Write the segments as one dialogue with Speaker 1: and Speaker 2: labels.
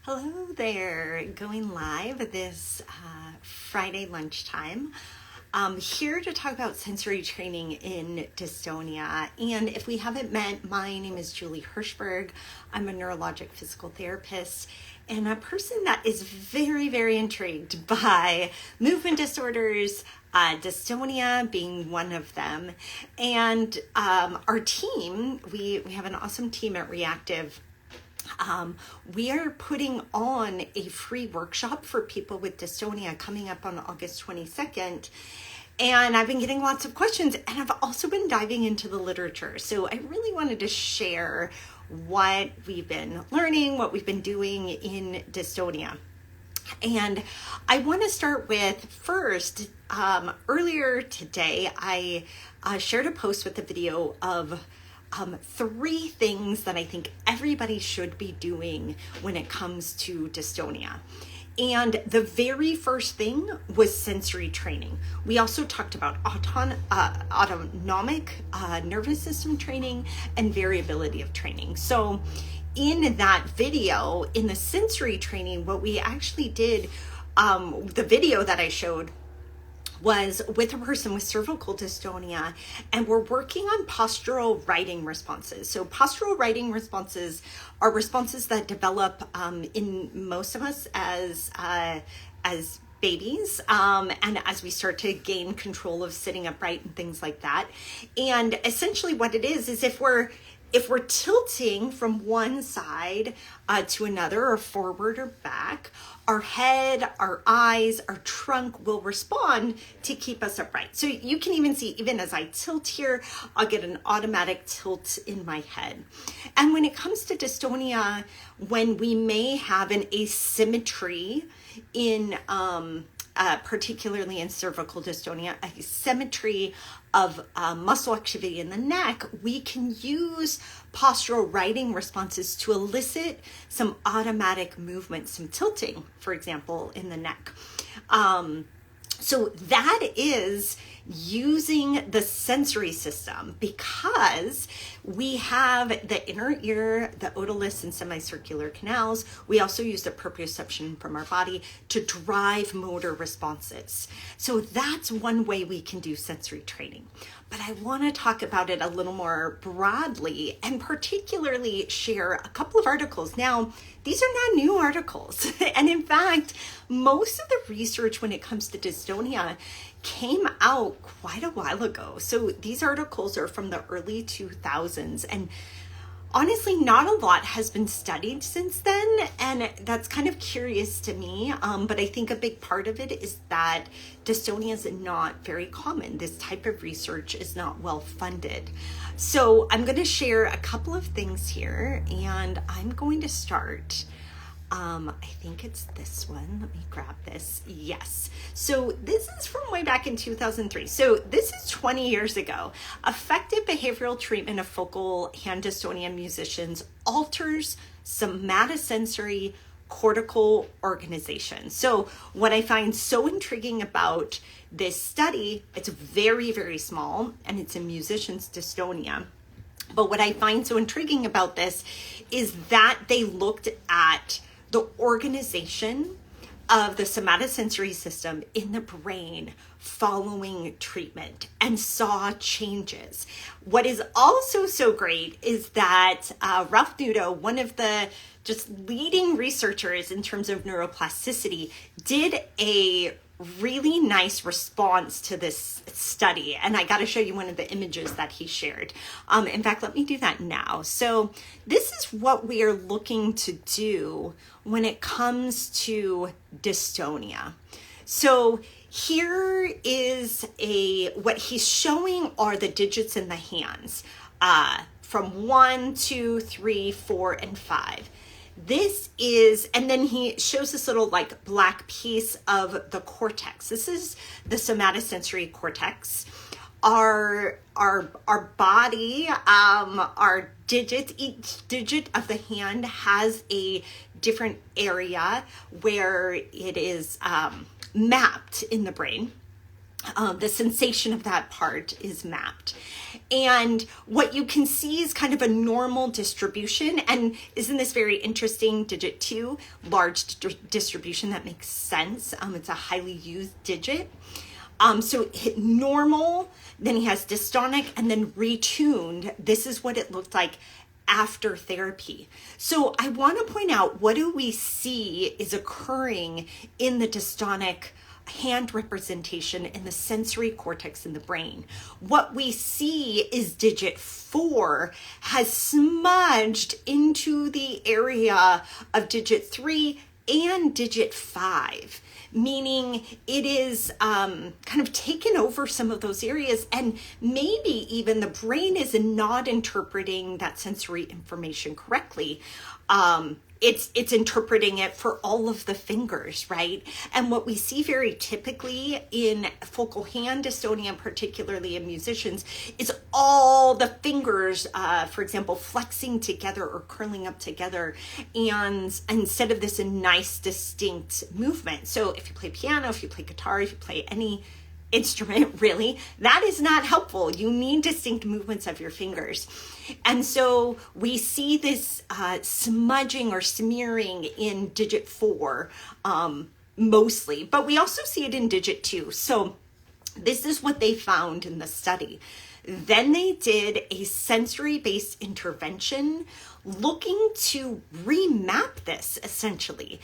Speaker 1: Hello there, going live this Friday lunchtime. Here to talk about sensory training in dystonia. And if we haven't met, my name is Julie Hirschberg. I'm a neurologic physical therapist and a person that is very, very intrigued by movement disorders, dystonia being one of them. And our team, we have an awesome team at Re+active. We are putting on a free workshop for people with dystonia coming up on August 22nd. And I've been getting lots of questions, and I've also been diving into the literature. So I really wanted to share what we've been learning, what we've been doing in dystonia. And I want to start with first, earlier today, I shared a post with a video of 3 things that I think everybody should be doing when it comes to dystonia. And the very first thing was sensory training. We also talked about autonomic nervous system training and variability of training. So in that video, in the sensory training, what we actually did, the video that I showed was with a person with cervical dystonia, and we're working on postural writing responses. So postural writing responses are responses that develop in most of us as babies, and as we start to gain control of sitting upright and things like that. And essentially what it is if we're tilting from one side to another, or forward or back, our head, our eyes, our trunk will respond to keep us upright. So you can even see, even as I tilt here, I'll get an automatic tilt in my head. And when it comes to dystonia, when we may have an asymmetry in, particularly in cervical dystonia, asymmetry of muscle activity in the neck, we can use postural writing responses to elicit some automatic movement, some tilting, for example, in the neck. So that is using the sensory system, because we have the inner ear, the otoliths and semicircular canals. We also use the proprioception from our body to drive motor responses. So that's one way we can do sensory training. But I want to talk about it a little more broadly, and particularly share a couple of articles. Now, these are not new articles. And in fact, most of the research when it comes to dystonia came out quite a while ago. So these articles are from the early 2000s, and honestly, not a lot has been studied since then, and that's kind of curious to me, but I think a big part of it is that dystonia is not very common. This type of research is not well funded. So I'm going to share a couple of things here, and I'm going to start. I think it's this one. Let me grab this. Yes. So this is from way back in 2003. So this is 20 years ago. Effective behavioral treatment of focal hand dystonia musicians alters somatosensory cortical organization. So what I find so intriguing about this study, it's very, very small, and it's in musicians' dystonia. But what I find so intriguing about this is that they looked at the organization of the somatosensory system in the brain following treatment and saw changes. What is also so great is that Ralph Nudo, one of the just leading researchers in terms of neuroplasticity, did a really nice response to this study. And I got to show you one of the images that he shared. In fact, let me do that now. So this is what we are looking to do when it comes to dystonia. So here is what he's showing are the digits in the hands, from 1, 2, 3, 4, and 5. This is, and then he shows this little like black piece of the cortex. This is the somatosensory cortex. Our body, our digits, each digit of the hand has a different area where it is mapped in the brain. the sensation of that part is mapped. And what you can see is kind of a normal distribution. And isn't this very interesting? Digit 2, large distribution. That makes sense. It's a highly used digit. So hit normal, then he has dystonic, and then retuned. This is what it looked like after therapy. So I want to point out, what do we see is occurring in the dystonic hand representation in the sensory cortex in the brain? What we see is digit 4 has smudged into the area of digit 3 and digit 5, meaning it is kind of taken over some of those areas, and maybe even the brain is not interpreting that sensory information correctly. It's interpreting it for all of the fingers, right? And what we see very typically in focal hand dystonia, particularly in musicians, is all the fingers, for example, flexing together or curling up together, and instead of this a nice distinct movement. So if you play piano, if you play guitar, if you play any instrument, really, that is not helpful. You need distinct movements of your fingers. And so we see this smudging or smearing in digit 4 mostly, but we also see it in digit 2. So this is what they found in the study. Then they did a sensory-based intervention looking to remap this, essentially,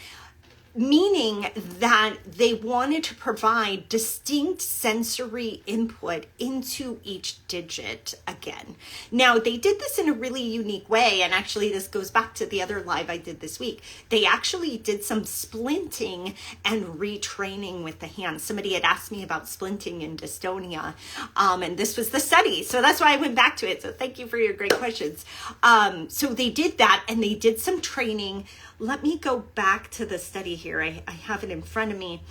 Speaker 1: meaning that they wanted to provide distinct sensory input into each digit again. Now, they did this in a really unique way, and actually this goes back to the other live I did this week. They actually did some splinting and retraining with the hands. Somebody had asked me about splinting in dystonia, and this was the study, so that's why I went back to it. So thank you for your great questions. So they did that, and they did some training. Let me go back to the study here. I have it in front of me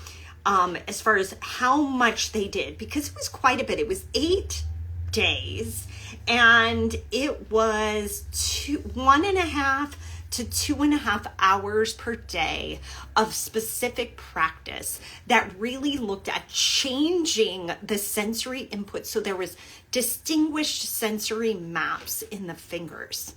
Speaker 1: as far as how much they did, because it was quite a bit. It was 8 days, and it was 1.5 to 2.5 hours per day of specific practice that really looked at changing the sensory input. So there was distinguished sensory maps in the fingers.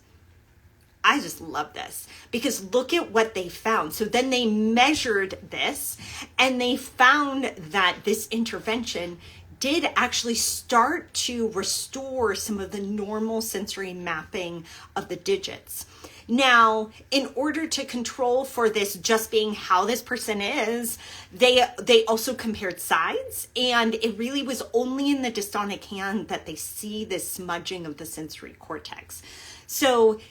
Speaker 1: I just love this, because look at what they found. So then they measured this, and they found that this intervention did actually start to restore some of the normal sensory mapping of the digits. Now, in order to control for this just being how this person is, they also compared sides, and it really was only in the dystonic hand that they see this smudging of the sensory cortex. So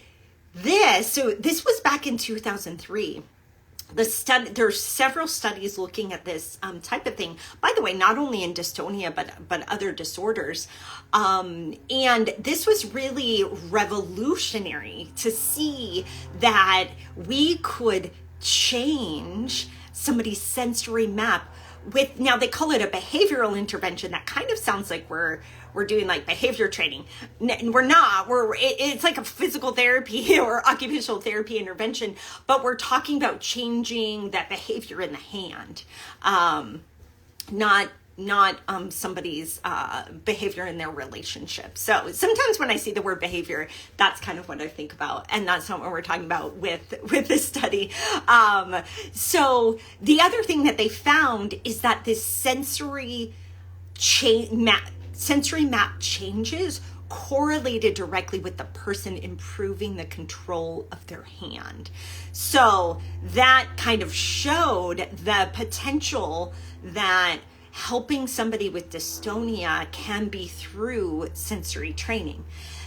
Speaker 1: this was back in 2003. There's several studies looking at this type of thing. By the way, not only in dystonia, but other disorders. And this was really revolutionary to see that we could change somebody's sensory map with, now they call it a behavioral intervention. That kind of sounds like we're doing like behavior training. We're not. It's like a physical therapy or occupational therapy intervention, but we're talking about changing that behavior in the hand, not somebody's behavior in their relationship. So sometimes when I see the word behavior, that's kind of what I think about, and that's not what we're talking about with this study. So the other thing that they found is that this sensory map changes correlated directly with the person improving the control of their hand. So that kind of showed the potential that helping somebody with dystonia can be through sensory training.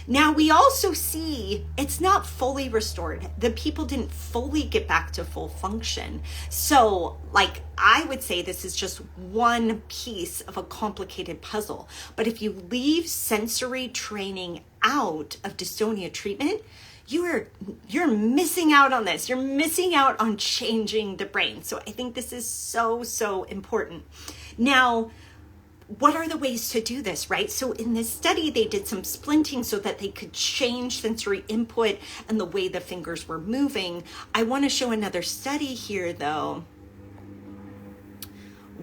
Speaker 1: Now, we also see it's not fully restored. The people didn't fully get back to full function. So, like, I would say this is just one piece of a complicated puzzle. But if you leave sensory training out of dystonia treatment, you're missing out on this. You're missing out on changing the brain. So I think this is so important. Now, what are the ways to do this, right? So in this study, they did some splinting so that they could change sensory input and the way the fingers were moving. I want to show another study here, though,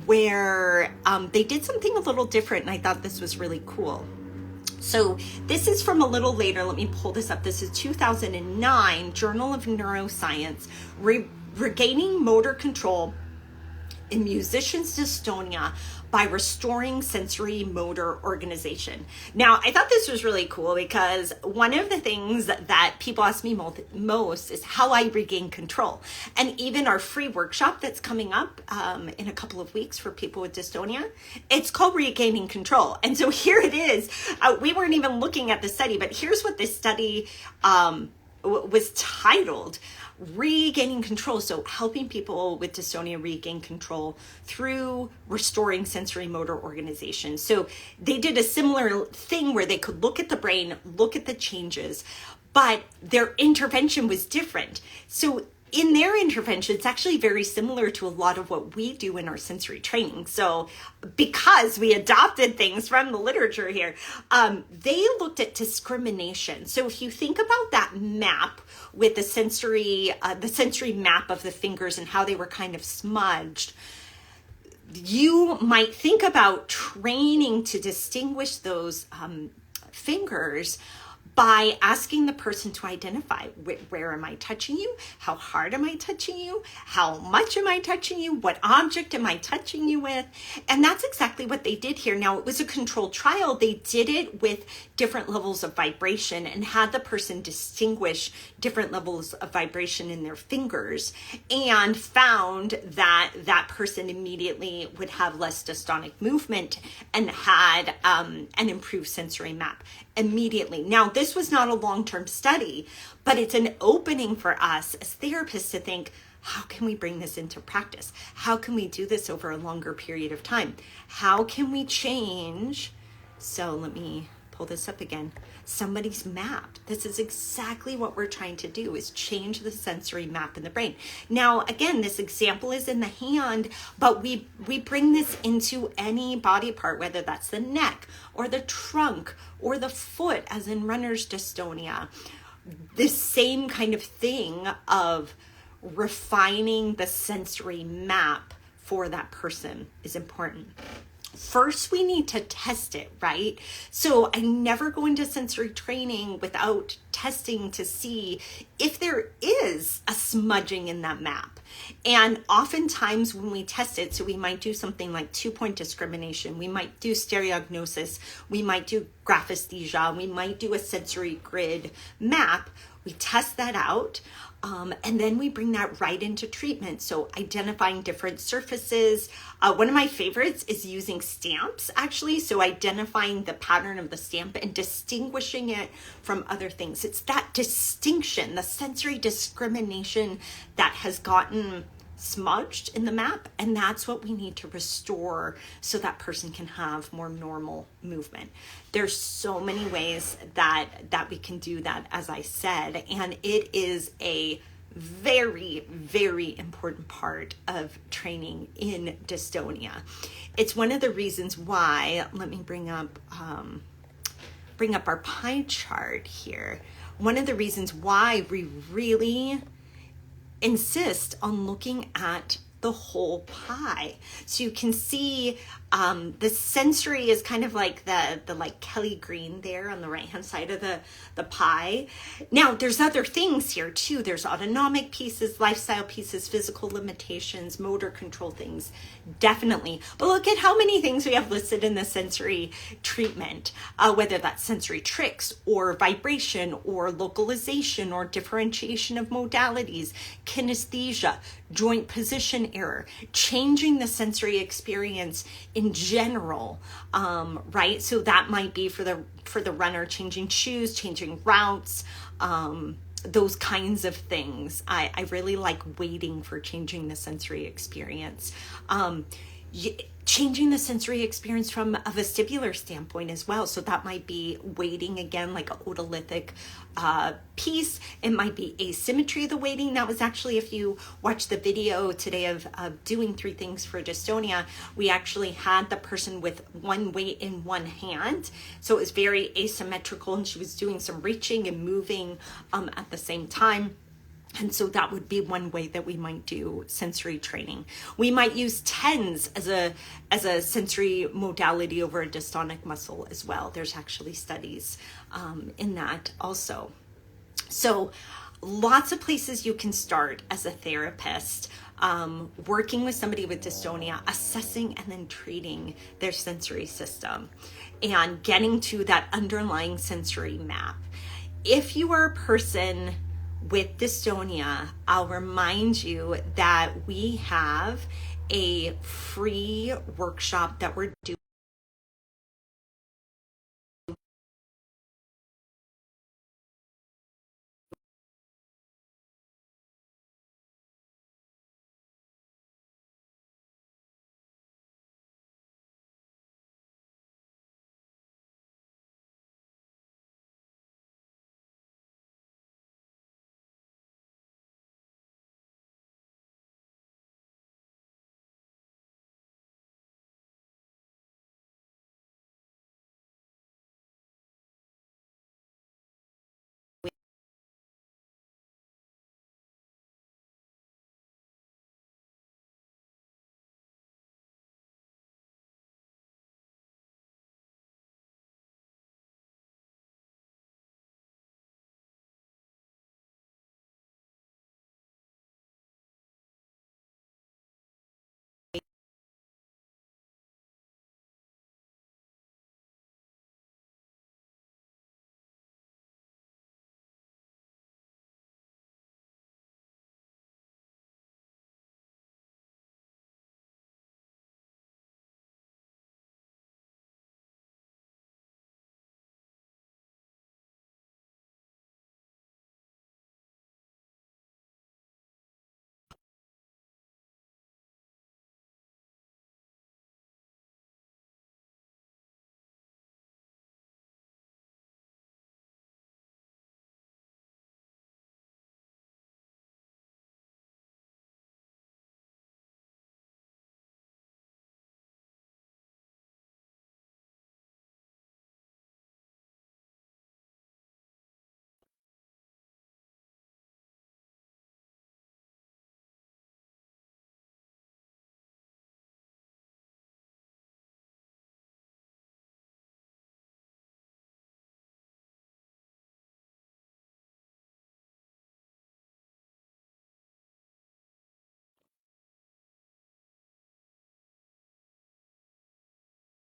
Speaker 1: where they did something a little different, and I thought this was really cool. So this is from a little later. Let me pull this up. This is 2009, Journal of Neuroscience, Regaining Motor Control in Musicians' Dystonia by Restoring Sensory Motor Organization. Now, I thought this was really cool because one of the things that people ask me most is how I regain control. And even our free workshop that's coming up in a couple of weeks for people with dystonia, it's called Regaining Control. And so here it is. We weren't even looking at the study, but here's what this study was titled: Regaining Control. So helping people with dystonia regain control through restoring sensory motor organization. So they did a similar thing where they could look at the brain, look at the changes, but their intervention was different. So in their intervention, it's actually very similar to a lot of what we do in our sensory training. So because we adopted things from the literature here, they looked at discrimination. So if you think about that map with the sensory map of the fingers and how they were kind of smudged, you might think about training to distinguish those fingers by asking the person to identify where am I touching you? How hard am I touching you? How much am I touching you? What object am I touching you with? And that's exactly what they did here. Now, it was a controlled trial. They did it with different levels of vibration and had the person distinguish different levels of vibration in their fingers, and found that that person immediately would have less dystonic movement and had an improved sensory map immediately. Now, this was not a long-term study, but it's an opening for us as therapists to think, how can we bring this into practice? How can we do this over a longer period of time? How can we change? So let me pull this up again. Somebody's map. This is exactly what we're trying to do, is change the sensory map in the brain. Now, again, this example is in the hand, but we bring this into any body part, whether that's the neck or the trunk or the foot, as in runner's dystonia. This same kind of thing of refining the sensory map for that person is important. First, we need to test it, right? So I never go into sensory training without testing to see if there is a smudging in that map. And oftentimes when we test it, so we might do something like 2-point discrimination, we might do stereognosis, we might do graphesthesia, we might do a sensory grid map. We test that out. And then we bring that right into treatment. So identifying different surfaces. One of my favorites is using stamps, actually. So identifying the pattern of the stamp and distinguishing it from other things. It's that distinction, the sensory discrimination that has gotten smudged in the map, and that's what we need to restore so that person can have more normal movement. There's so many ways that we can do that, as I said, and it is a very, very important part of training in dystonia. It's one of the reasons why, let me bring up our pie chart here. One of the reasons why we really insist on looking at the whole pie. So you can see the sensory is kind of like the like Kelly green there on the right hand side of the pie. Now there's other things here too. There's autonomic pieces, lifestyle pieces, physical limitations, motor control things, definitely. But look at how many things we have listed in the sensory treatment, whether that's sensory tricks or vibration or localization or differentiation of modalities, kinesthesia, joint position error, changing the sensory experience in general, right? So that might be for the runner, changing shoes, changing routes, those kinds of things. I really like waiting for changing the sensory experience. Changing the sensory experience from a vestibular standpoint as well. So that might be weighting, again, like a otolithic piece. It might be asymmetry of the weighting. That was actually, if you watch the video today of doing 3 things for dystonia, we actually had the person with one weight in one hand. So it was very asymmetrical, and she was doing some reaching and moving at the same time. And so that would be one way that we might do sensory training. We might use TENS as a sensory modality over a dystonic muscle as well. There's actually studies in that also. So lots of places you can start as a therapist, working with somebody with dystonia, assessing and then treating their sensory system and getting to that underlying sensory map. If you are a person with dystonia, I'll remind you that we have a free workshop that we're doing